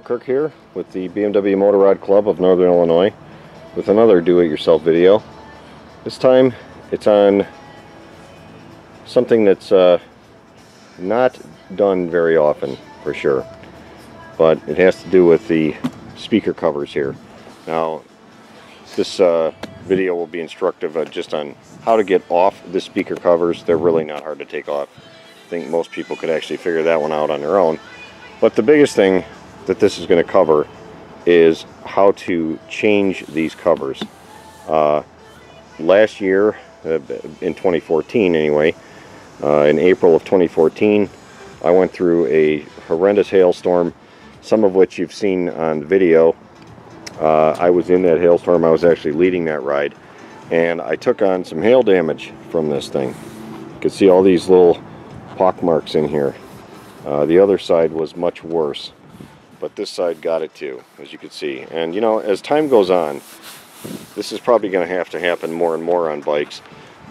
Kirk here with the BMW Motorrad Club of Northern Illinois with another do-it-yourself video. This time it's on something that's not done very often for sure, but it has to do with the speaker covers here. Now this video will be instructive just on how to get off the speaker covers. They're really not hard to take off. I think most people could actually figure that one out on their own. But the biggest thing that this is going to cover is how to change these covers. Last year, in 2014 anyway, in April of 2014, I went through a horrendous hailstorm, some of which you've seen on video. I was in that hailstorm. I was actually leading that ride, and I took on some hail damage from this thing. You can see all these little pock marks in here. The other side was much worse, but this side got it too, as you can see. And you know, as time goes on, this is probably going to happen more and more on bikes,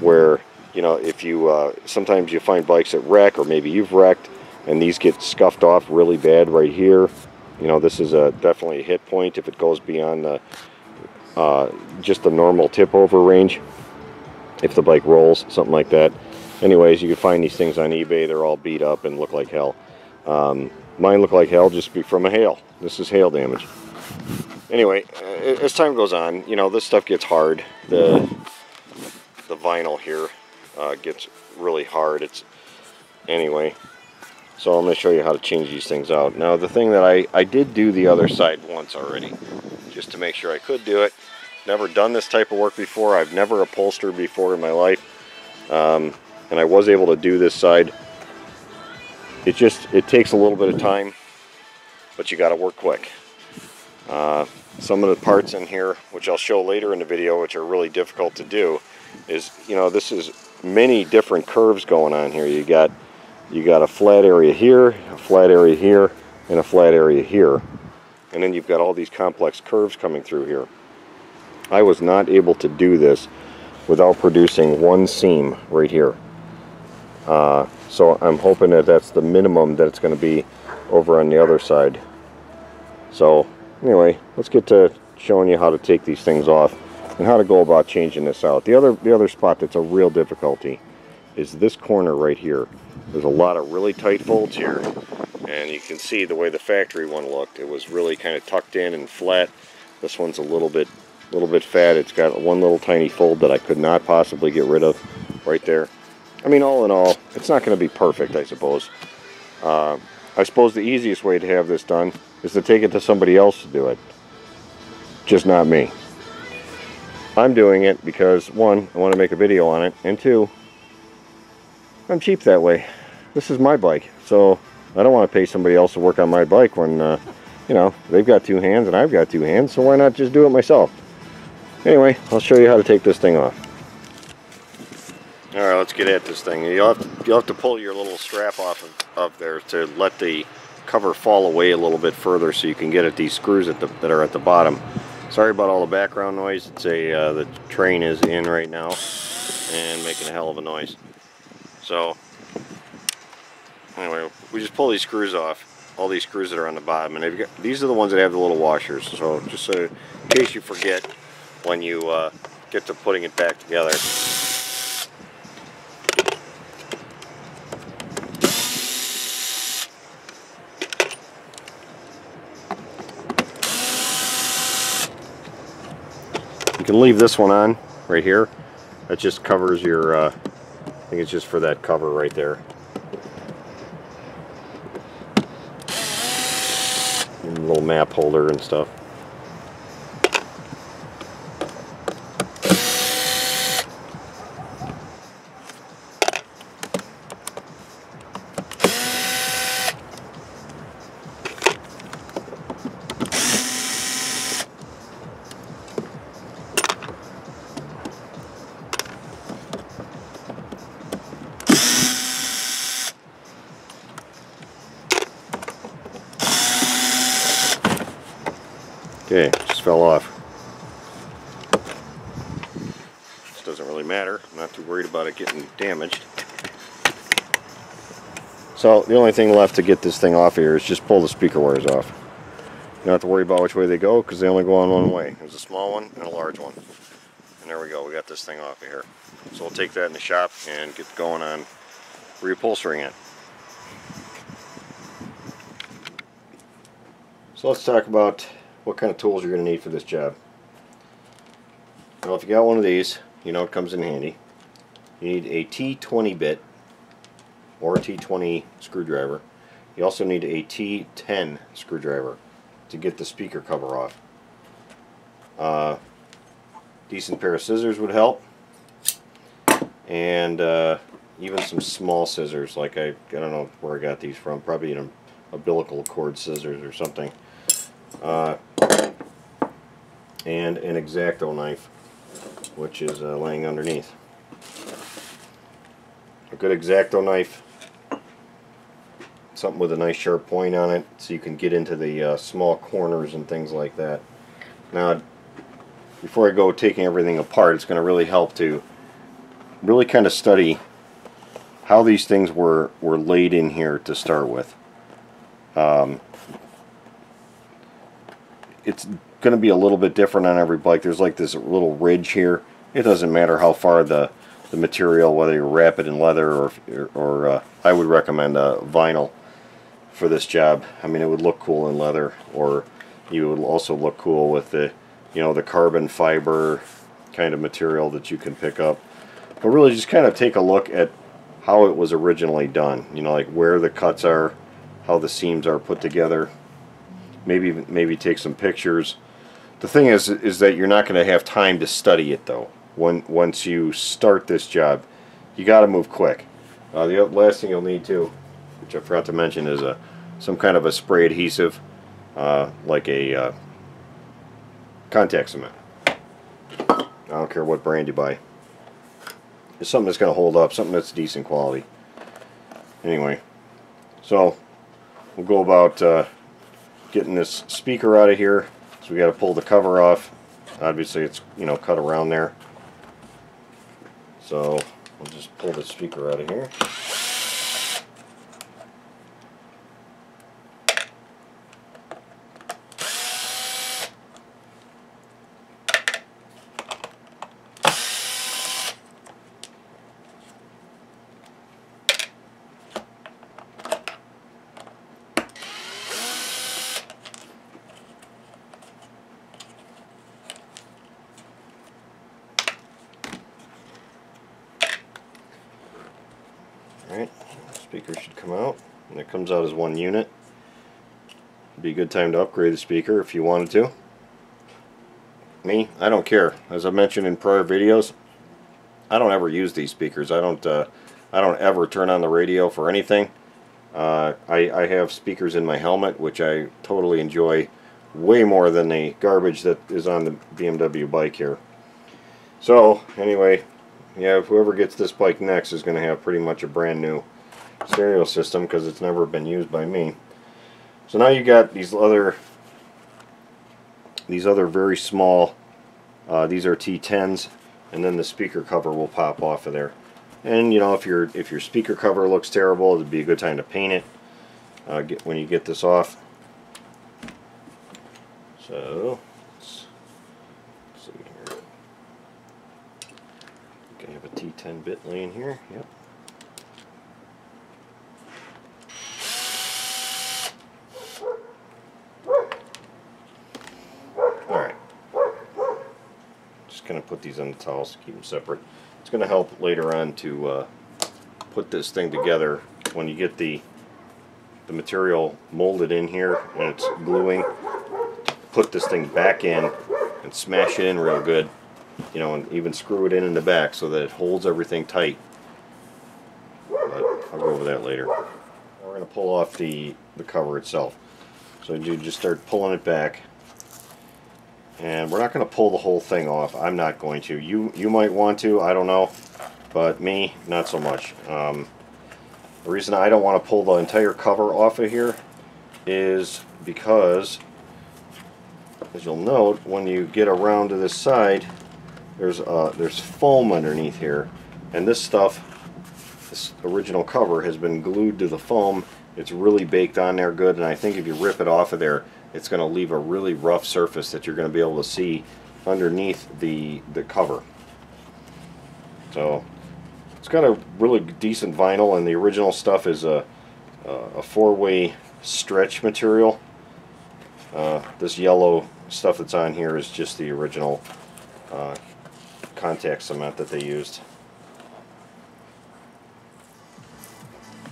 where, you know, if you sometimes you find bikes that wreck, or maybe you've wrecked and these get scuffed off really bad right here. You know, this is definitely a hit point if it goes beyond the just the normal tip over range, if the bike rolls, something like that. Anyways, you can find these things on eBay. They're all beat up and look like hell. Mine look like hell just from a hail. This is hail damage. Anyway, as time goes on, you know, this stuff gets hard. The vinyl here gets really hard. Anyway, so I'm going to show you how to change these things out. Now, the thing that I did do the other side once already, just to make sure I could do it. Never done this type of work before. I've never upholstered before in my life. And I was able to do this side. It takes a little bit of time, but you got to work quick. Some of the parts in here, which I'll show later in the video, which are really difficult to do, is, you know, this is many different curves going on here. You got a flat area here, a flat area here, and a flat area here, and then you've got all these complex curves coming through here. I was not able to do this without producing one seam right here. So I'm hoping that that's the minimum that it's going to be over on the other side. So anyway, let's get to showing you how to take these things off and how to go about changing this out. The other spot that's a real difficulty is this corner right here. There's a lot of really tight folds here, and you can see the way the factory one looked. It was really kind of tucked in and flat. This one's a little bit fat. It's got one little tiny fold that I could not possibly get rid of right there. I mean, all in all, it's not going to be perfect, I suppose. I suppose the easiest way to have this done is to take it to somebody else to do it. Just not me. I'm doing it because, one, I want to make a video on it, and two, I'm cheap that way. This is my bike, so I don't want to pay somebody else to work on my bike when, you know, they've got two hands and I've got two hands, so why not just do it myself? Anyway, I'll show you how to take this thing off. Alright, let's get at this thing. You'll have to pull your little strap off of there to let the cover fall away a little bit further so you can get at these screws that are at the bottom. Sorry about all the background noise. It's the train is in right now and making a hell of a noise. So anyway, we just pull these screws off, all these screws that are on the bottom, and these are the ones that have the little washers. So just so in case you forget when you get to putting it back together. You can leave this one on right here. That just covers your, I think it's just for that cover right there. And a little map holder and stuff. Okay, just fell off. This doesn't really matter. I'm not too worried about it getting damaged. So the only thing left to get this thing off here is just pull the speaker wires off. You don't have to worry about which way they go because they only go on one way. There's a small one and a large one. And there we go, we got this thing off of here. So we'll take that in the shop and get going on reupholstering it. So let's talk about what kind of tools you're going to need for this job. Well, if you got one of these, you know it comes in handy. You need a T20 bit or a T20 screwdriver. You also need a T10 screwdriver to get the speaker cover off. Decent pair of scissors would help, and even some small scissors, like I don't know where I got these from, probably an umbilical cord scissors or something, and an X-Acto knife, which is laying underneath. A good X-Acto knife, something with a nice sharp point on it so you can get into the small corners and things like that. Now, before I go taking everything apart, it's going to really help to really kind of study how these things were laid in here to start with. It's going to be a little bit different on every bike. There's like this little ridge here. It doesn't matter how far the material, whether you wrap it in leather or I would recommend vinyl for this job. I mean, it would look cool in leather, or you would also look cool with the, you know, the carbon fiber kind of material that you can pick up. But really just kind of take a look at how it was originally done. You know, like where the cuts are, how the seams are put together. Maybe take some pictures. The thing is that you're not going to have time to study it though. Once you start this job, you got to move quick. The last thing you'll need too, which I forgot to mention, is some kind of a spray adhesive, like a contact cement. I don't care what brand you buy. It's something that's going to hold up, something that's decent quality. Anyway, so we'll go about getting this speaker out of here. So we got to pull the cover off. Obviously, it's, you know, cut around there. So we'll just pull the speaker out of here. Alright, speaker should come out, and it comes out as one unit. It'd be a good time to upgrade the speaker if you wanted to. Me, I don't care. As I mentioned in prior videos, I don't ever use these speakers. I don't ever turn on the radio for anything. I have speakers in my helmet, which I totally enjoy way more than the garbage that is on the BMW bike here. So anyway, yeah, whoever gets this bike next is going to have pretty much a brand new stereo system because it's never been used by me. So now you got these other very small, these are T10s, and then the speaker cover will pop off of there. And you know, if your speaker cover looks terrible, it'd be a good time to paint it when you get this off. So let's see here. I have a T10 bit laying here. Yep. Alright. Just going to put these on the towels to keep them separate. It's going to help later on to put this thing together when you get the material molded in here and it's gluing. Put this thing back in and smash it in real good. You know, and even screw it in the back so that it holds everything tight. But I'll go over that later. We're going to pull off the cover itself. So you just start pulling it back. And we're not going to pull the whole thing off. I'm not going to. You might want to, I don't know. But me, not so much. The reason I don't want to pull the entire cover off of here is because, as you'll note, when you get around to this side, there's foam underneath here, and this original cover has been glued to the foam. It's really baked on there good, and I think if you rip it off of there, it's going to leave a really rough surface that you're going to be able to see underneath the cover. So it's got a really decent vinyl, and the original stuff is a four-way stretch material. This yellow stuff that's on here is just the original contact cement that they used.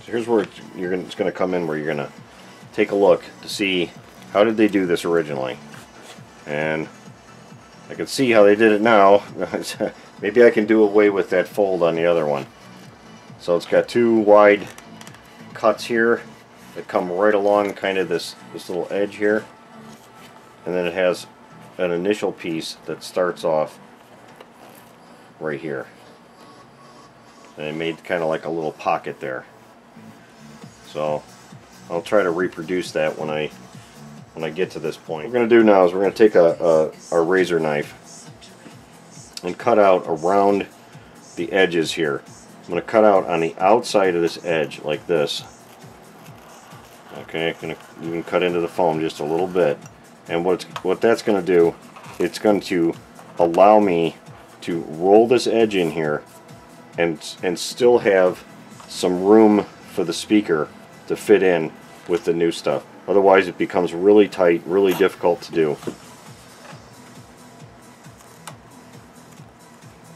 So here's where it's going to come in, where you're going to take a look to see how did they do this originally. And I can see how they did it now. Maybe I can do away with that fold on the other one. So it's got two wide cuts here that come right along kind of this little edge here, and then it has an initial piece that starts off right here, and it made kind of like a little pocket there. So I'll try to reproduce that when I get to this point. What we're going to do now is we're going to take a razor knife and cut out around the edges here. I'm going to cut out on the outside of this edge like this. Okay, you can cut into the foam just a little bit, and what that's going to do, it's going to allow me to roll this edge in here and still have some room for the speaker to fit in with the new stuff. Otherwise it becomes really tight, really difficult to do. You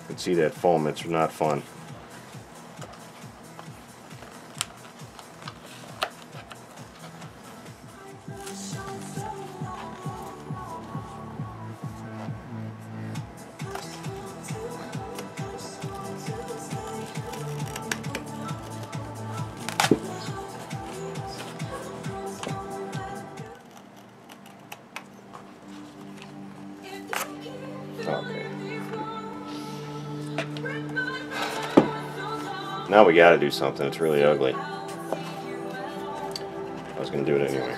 can see that foam, it's not fun. Okay. Now we gotta do something. It's really ugly. I was gonna do it anyway.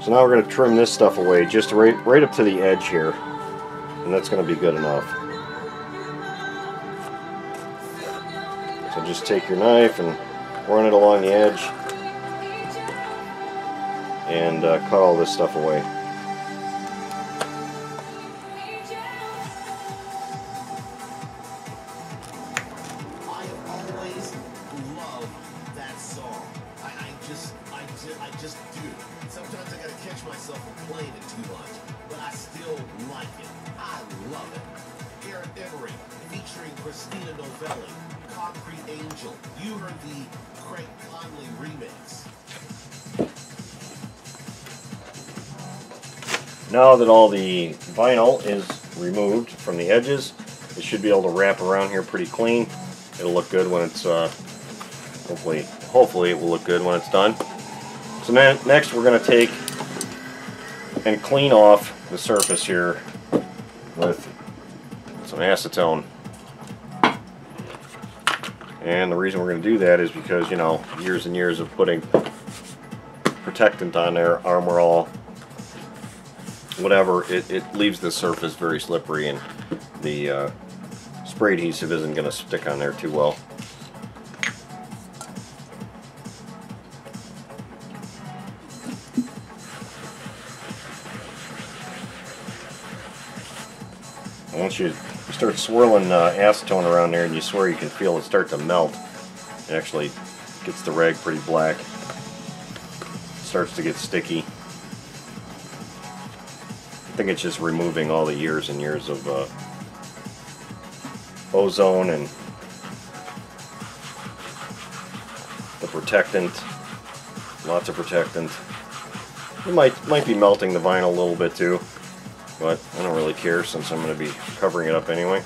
So now we're gonna trim this stuff away just right up to the edge here, and that's gonna be good enough. So just take your knife and run it along the edge and cut all this stuff away. I just do. Sometimes I gotta catch myself from playing it too much, but I still like it. I love it. Garrett Emery, featuring Christina Novelli, Concrete Angel. You heard the Craig Conley remix. Now that all the vinyl is removed from the edges, it should be able to wrap around here pretty clean. It'll look good when it's hopefully it will look good when it's done. So next we're going to take and clean off the surface here with some acetone. And the reason we're going to do that is because, you know, years and years of putting protectant on there, Armor All, whatever, it leaves the surface very slippery, and the spray adhesive isn't going to stick on there too well. Once you start swirling acetone around there, and you swear you can feel it start to melt, it actually gets the rag pretty black. It starts to get sticky. I think it's just removing all the years and years of ozone and the protectant. Lots of protectant. It might be melting the vinyl a little bit too, but I don't really care since I'm going to be covering it up anyway.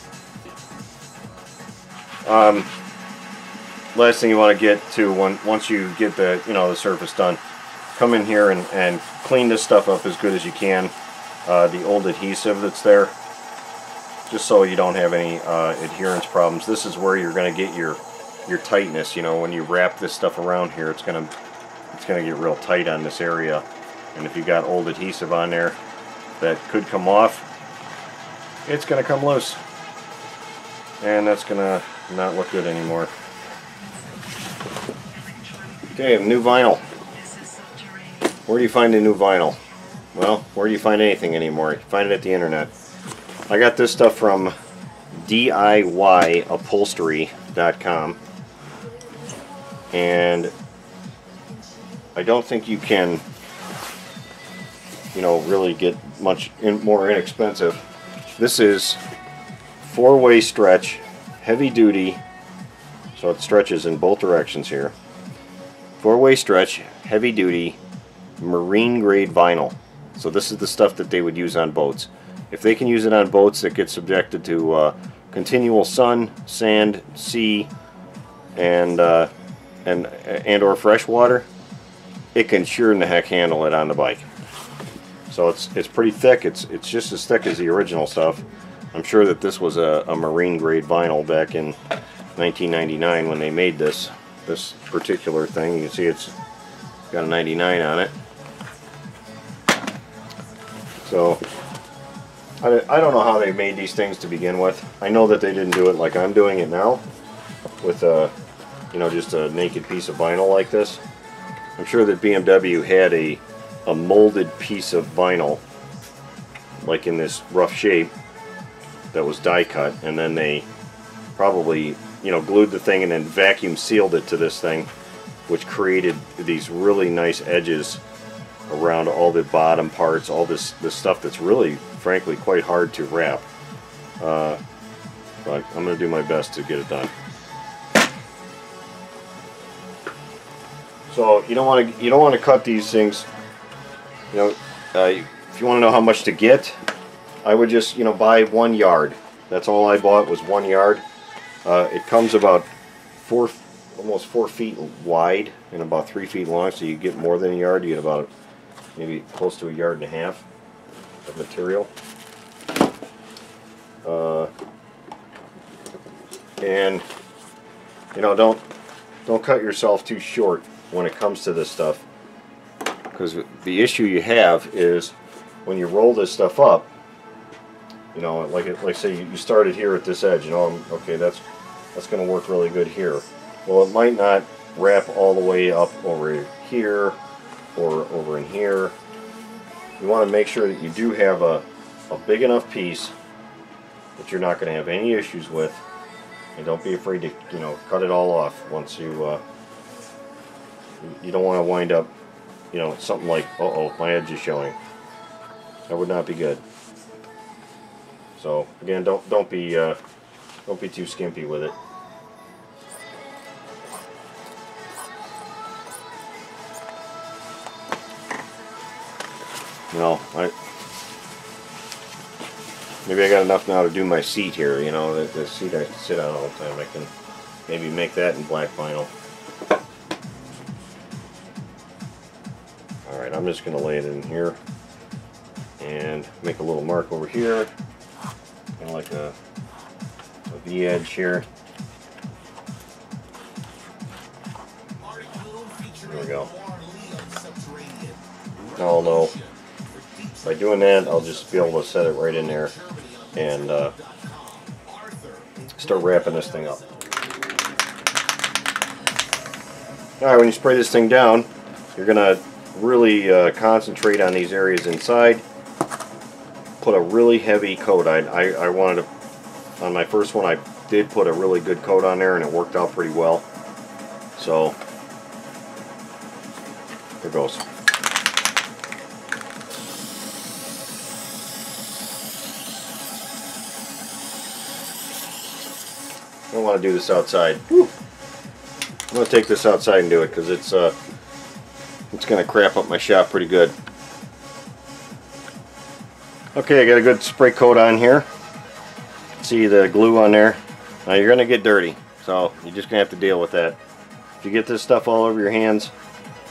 Last thing you want to get to once you get the the surface done, come in here and clean this stuff up as good as you can. The old adhesive that's there, just so you don't have any adherence problems. This is where you're going to get your tightness. You know, when you wrap this stuff around here, it's gonna get real tight on this area. And if you got old adhesive on there that could come off, it's going to come loose, and that's going to not look good anymore. Okay, new vinyl. Where do you find a new vinyl? Well, where do you find anything anymore? You find it at the internet. I got this stuff from DIYupholstery.com, and I don't think you can, you know, really get much more inexpensive. This is 4-way stretch, heavy duty, so it stretches in both directions here. 4-way stretch, heavy duty, marine grade vinyl. So this is the stuff that they would use on boats. If they can use it on boats that get subjected to continual sun, sand, sea, and or fresh water, it can sure in the heck handle it on the bike. So it's pretty thick. It's just as thick as the original stuff. I'm sure that this was a marine grade vinyl back in 1999 when they made this particular thing. You can see it's got a 99 on it. So I don't know how they made these things to begin with. I know that they didn't do it like I'm doing it now, with you know, just a naked piece of vinyl like this. I'm sure that BMW had a molded piece of vinyl, like in this rough shape, that was die cut, and then they probably, you know, glued the thing and then vacuum sealed it to this thing, which created these really nice edges around all the bottom parts, all this stuff that's really, frankly, quite hard to wrap. But I'm going to do my best to get it done. So you don't want to cut these things. You know, if you want to know how much to get, I would just, you know, buy 1 yard. That's all I bought, was 1 yard. It comes about almost 4 feet wide and about 3 feet long, so you get more than a yard. You get about maybe close to 1.5 yards of material. And you know, don't cut yourself too short when it comes to this stuff, because the issue you have is when you roll this stuff up, you know, like say you started here at this edge, you know, okay, that's going to work really good here. Well, it might not wrap all the way up over here or over in here. You want to make sure that you do have a big enough piece that you're not going to have any issues with, and don't be afraid to, you know, cut it all off once you don't want to wind up, you know, something like, uh-oh, my edge is showing. That would not be good. So again, don't be too skimpy with it. No, maybe I got enough now to do my seat here, you know, the seat I sit on all the time. I can maybe make that in black vinyl. Alright, I'm just going to lay it in here and make a little mark over here, kind of like a V edge here. There we go. Now I'll know. By doing that, I'll just be able to set it right in there and start wrapping this thing up. Alright, when you spray this thing down, you're going to really concentrate on these areas inside. Put a really heavy coat. I wanted to, on my first one, I did put a really good coat on there and it worked out pretty well. So, there goes. I don't want to do this outside. Whew. I'm going to take this outside and do it because it's going to crap up my shop pretty good. Okay, I got a good spray coat on here. See the glue on there? Now you're going to get dirty, so you're just going to have to deal with that. If you get this stuff all over your hands,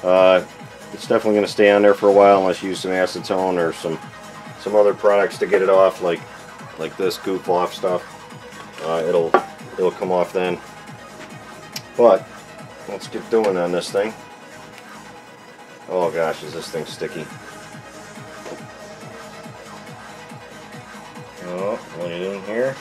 it's definitely going to stay on there for a while unless you use some acetone or some other products to get it off, like this goof off stuff. It'll come off then. But let's get doing on this thing. Oh gosh, is this thing sticky. Oh, what are you doing here?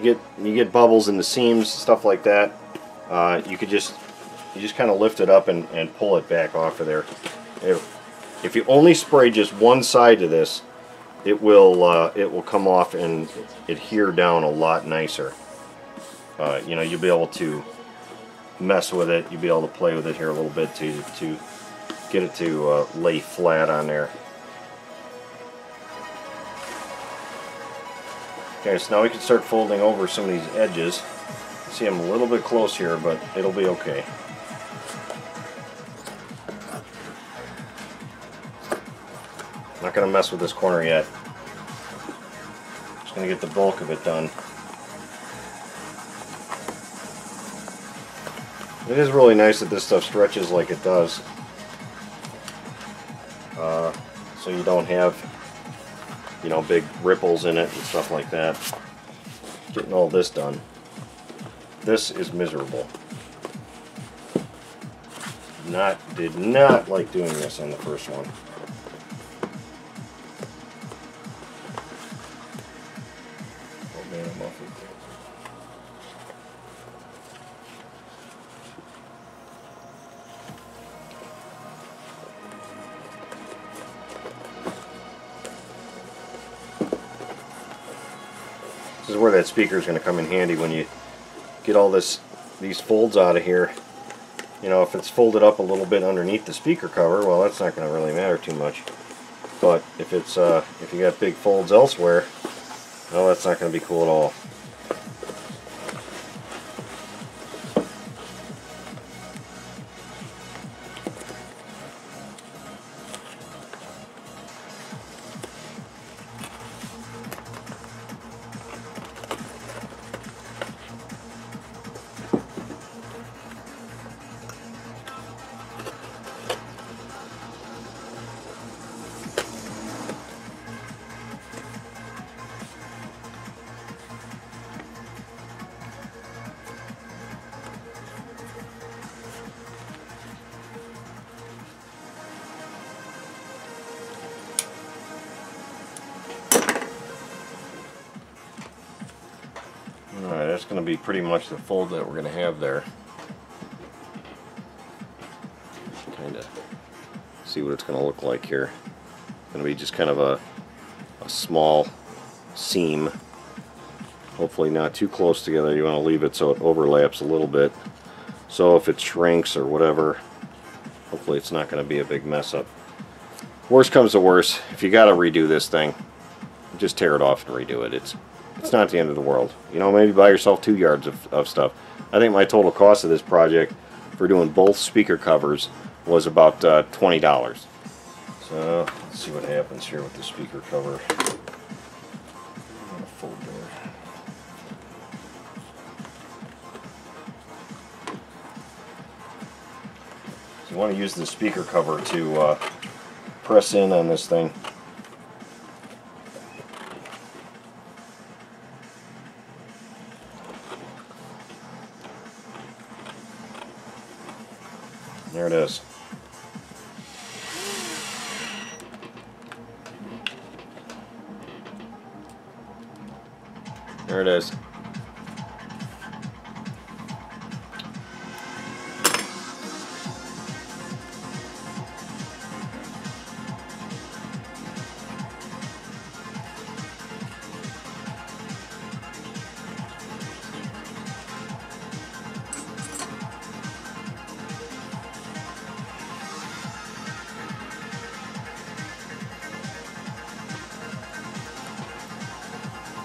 you get bubbles in the seams, stuff like that, you just kind of lift it up and pull it back off of there. If you only spray just one side of this, it will come off and adhere down a lot nicer. You know, you'll be able to mess with it. You'll be able to play with it here a little bit to get it to lay flat on there. Okay, so now we can start folding over some of these edges. See, I'm a little bit close here, but it'll be okay. Not going to mess with this corner yet. Just going to get the bulk of it done. It is really nice that this stuff stretches like it does. So you don't have, you know, big ripples in it and stuff like that. Getting all this done. This is miserable. Did not like doing this on the first one. Oh man, I'm awfully close. This is where that speaker is going to come in handy when you get all these folds out of here. You know, if it's folded up a little bit underneath the speaker cover, well, that's not going to really matter too much. But if it's if you got big folds elsewhere, well, that's not going to be cool at all. Alright, that's going to be pretty much the fold that we're going to have there. Kind of see what it's going to look like here. Going to be just kind of a small seam. Hopefully not too close together. You want to leave it so it overlaps a little bit. So if it shrinks or whatever, hopefully it's not going to be a big mess up. Worst comes to worst, if you got to redo this thing, just tear it off and redo it. It's not the end of the world. You know, maybe buy yourself 2 yards of stuff. I think my total cost of this project for doing both speaker covers was about $20. So let's see what happens here with the speaker cover. I'm gonna fold there. So you want to use the speaker cover to press in on this thing. There it is. There it is.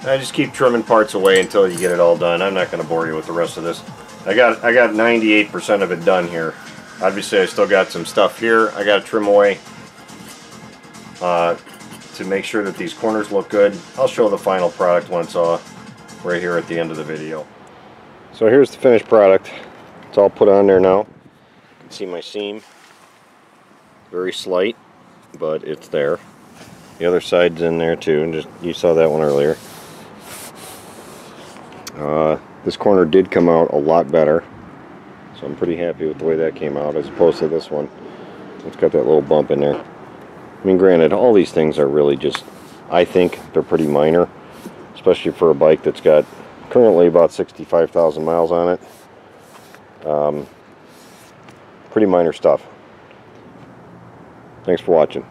I just keep trimming parts away until you get it all done. I'm not going to bore you with the rest of this. I got 98% of it done here. Obviously, I still got some stuff here I got to trim away to make sure that these corners look good. I'll show the final product when it's right here at the end of the video. So here's the finished product. It's all put on there now. You can see my seam. Very slight, but it's there. The other side's in there too, and you saw that one earlier. This corner did come out a lot better, so I'm pretty happy with the way that came out as opposed to this one. It's got that little bump in there. I mean, granted, all these things are really just, I think they're pretty minor, especially for a bike that's got Currently about 65,000 miles on it. Pretty minor stuff. Thanks for watching.